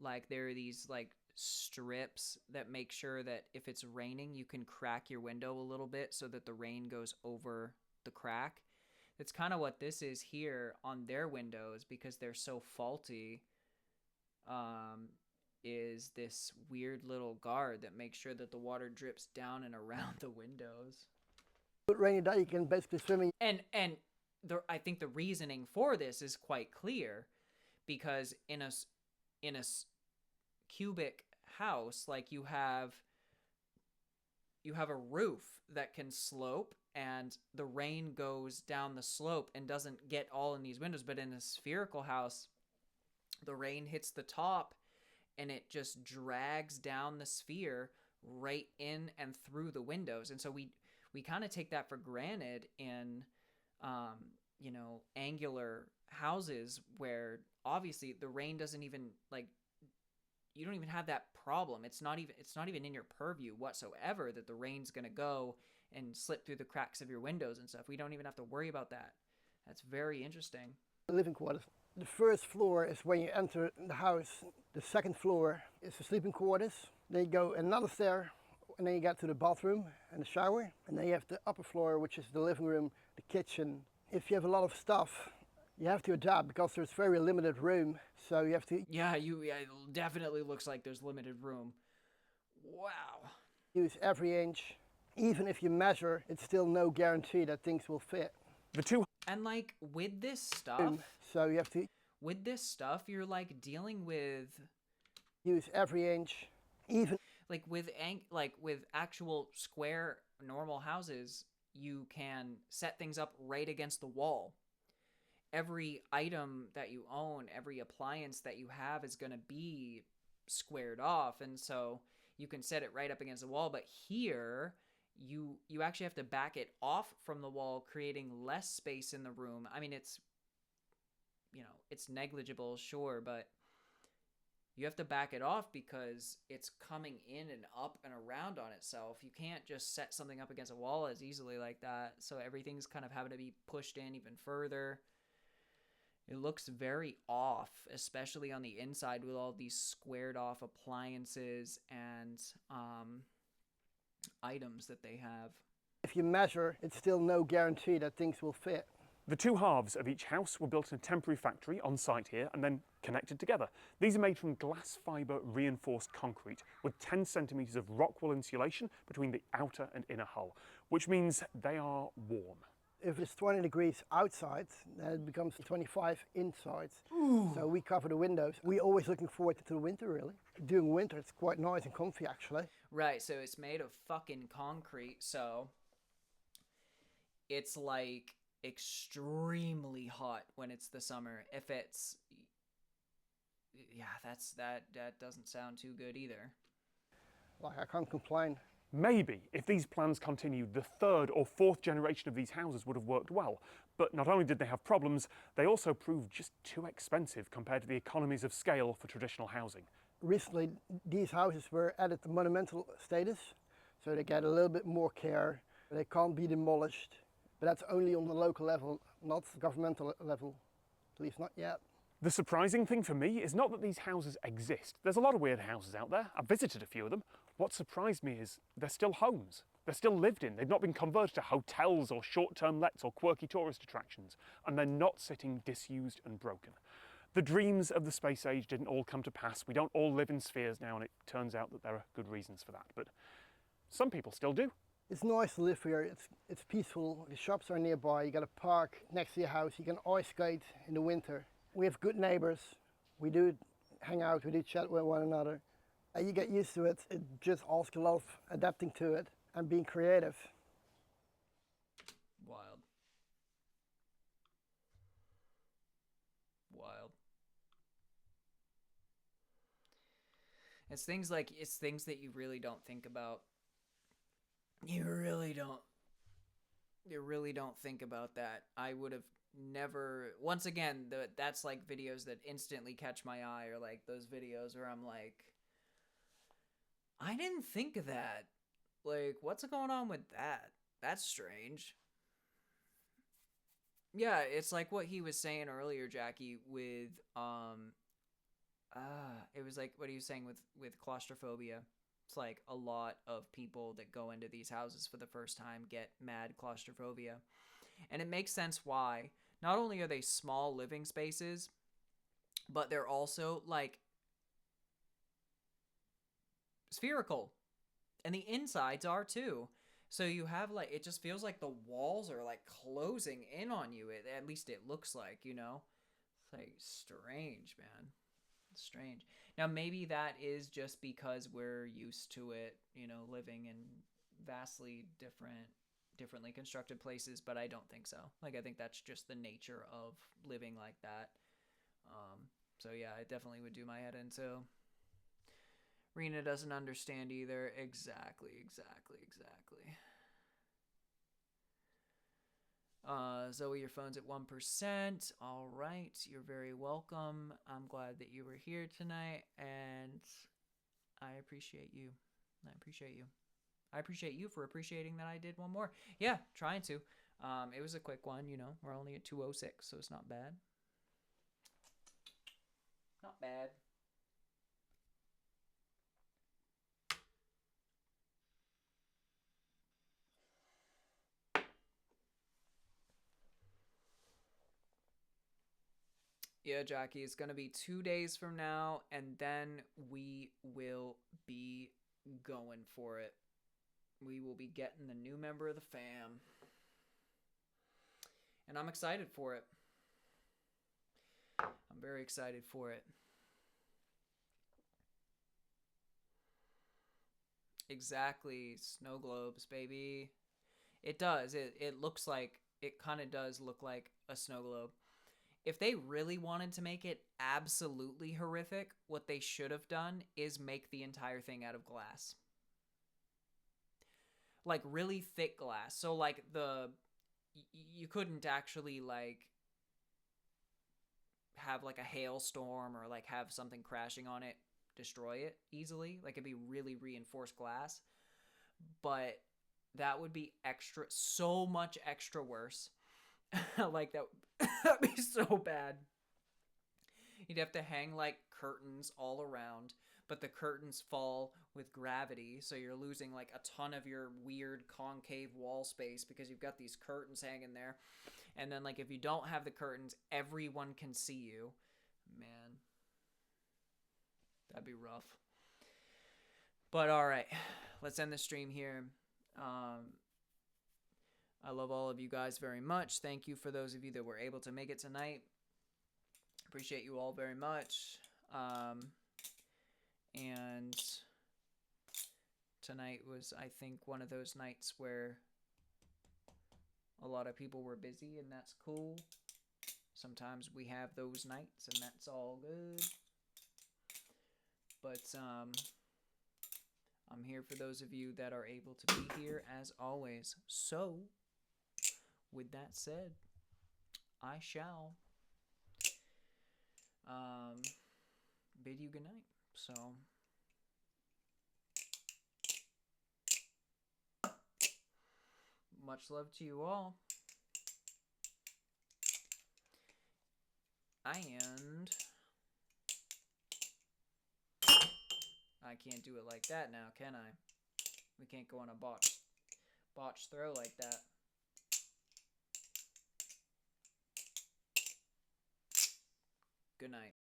Like there are these like strips that make sure that if it's raining, you can crack your window a little bit so that the rain goes over the crack. That's kind of what this is here on their windows because they're so faulty. Is this weird little guard that makes sure that the water drips down and around the windows. Good rainy day, you can basically swim in. And I think the reasoning for this is quite clear because in a cubic house, like you have a roof that can slope and the rain goes down the slope and doesn't get all in these windows. But in a spherical house, the rain hits the top and it just drags down the sphere right in and through the windows. And so we kind of take that for granted in, angular houses where obviously the rain doesn't even you don't even have that problem. It's not even in your purview whatsoever that the rain's going to go and slip through the cracks of your windows and stuff. We don't even have to worry about that. That's very interesting. Living quarters. The first floor is when you enter the house. The second floor is the sleeping quarters. Then you go another stair, and then you get to the bathroom and the shower. And then you have the upper floor, which is the living room, the kitchen. If you have a lot of stuff, you have to adapt because there's very limited room. So you have to... Yeah, it definitely looks like there's limited room. Wow. Use every inch. Even if you measure, it's still no guarantee that things will fit. And like with this stuff, so you have to with this stuff, you're like dealing with use every inch, even like with actual square normal houses, you can set things up right against the wall. Every item that you own, every appliance that you have is going to be squared off, and so you can set it right up against the wall. But here you actually have to back it off from the wall, creating less space in the room. I mean, it's negligible, sure, but you have to back it off because it's coming in and up and around on itself. You can't just set something up against a wall as easily like that. So everything's kind of having to be pushed in even further. It looks very off, especially on the inside with all these squared off appliances and items that they have. If you measure, it's still no guarantee that things will fit. The two halves of each house were built in a temporary factory on site here and then connected together. These are made from glass fibre reinforced concrete with 10 centimetres of rock wool insulation between the outer and inner hull, which means they are warm. If it's 20 degrees outside, then it becomes 25 inside. Ooh. So we cover the windows. We're always looking forward to the winter, really. During winter, it's quite nice and comfy, actually. Right, so it's made of fucking concrete, so it's like extremely hot when it's the summer. If it's, yeah, that doesn't sound too good either. Like, I can't complain. Maybe, if these plans continued, the third or fourth generation of these houses would have worked well. But not only did they have problems, they also proved just too expensive compared to the economies of scale for traditional housing. Recently, these houses were added to monumental status, so they get a little bit more care. They can't be demolished, but that's only on the local level, not governmental level, at least not yet. The surprising thing for me is not that these houses exist. There's a lot of weird houses out there. I've visited a few of them. What surprised me is they're still homes. They're still lived in. They've not been converted to hotels or short-term lets or quirky tourist attractions. And they're not sitting disused and broken. The dreams of the space age didn't all come to pass. We don't all live in spheres now, and it turns out that there are good reasons for that. But some people still do. It's nice to live here. It's peaceful. The shops are nearby. You got a park next to your house. You can ice skate in the winter. We have good neighbors. We do hang out, we do chat with one another. And you get used to it. It just asks a lot of adapting to it and being creative. Wild. Wild. It's things that you really don't think about. You really don't think about that. I would have never, once again, that's like videos that instantly catch my eye, or like those videos where I'm like, I didn't think of that. Like, what's going on with that? That's strange. Yeah, it's like what he was saying earlier, Jackie, with it was like what he was saying with claustrophobia. It's like a lot of people that go into these houses for the first time get mad claustrophobia. And it makes sense why. Not only are they small living spaces, but they're also like spherical. And the insides are too. So you have like, it just feels like the walls are like closing in on you. At least it looks like, you know? It's like strange, man. It's strange. Now maybe that is just because we're used to it, you know, living in vastly differently constructed places, but I don't think so. Like, I think that's just the nature of living like that. So yeah, it definitely would do my head in. So Rena doesn't understand either. Exactly. Zoe, your phone's at 1%. All right, you're very welcome. I'm glad that you were here tonight, and I appreciate you. I appreciate you for appreciating that I did one more. Yeah, trying to. It was a quick one, you know. We're only at 2:06, so it's not bad. Not bad. Yeah, Jackie, it's going to be 2 days from now, and then we will be going for it. We will be getting the new member of the fam. And I'm excited for it. I'm very excited for it. Exactly. Snow globes, baby. It does. It looks like, it kind of does look like a snow globe. If they really wanted to make it absolutely horrific, what they should have done is make the entire thing out of glass. Like really thick glass. So like you couldn't actually like have like a hailstorm or like have something crashing on it destroy it easily. Like it'd be really reinforced glass. But that would be so much extra worse. Like that'd be so bad. You'd have to hang like curtains all around. but the curtains fall with gravity, so you're losing like a ton of your weird concave wall space because you've got these curtains hanging there. And then like if you don't have the curtains, everyone can see you. Man, that'd be rough. But all right, let's end the stream here. I love all of you guys very much. Thank you for those of you that were able to make it tonight. Appreciate you all very much. And tonight was, I think, one of those nights where a lot of people were busy, and that's cool. Sometimes we have those nights, and that's all good. But I'm here for those of you that are able to be here, as always. So, with that said, I shall bid you good night. So, much love to you all. And I can't do it like that now, can I? We can't go on a botch throw like that. Good night.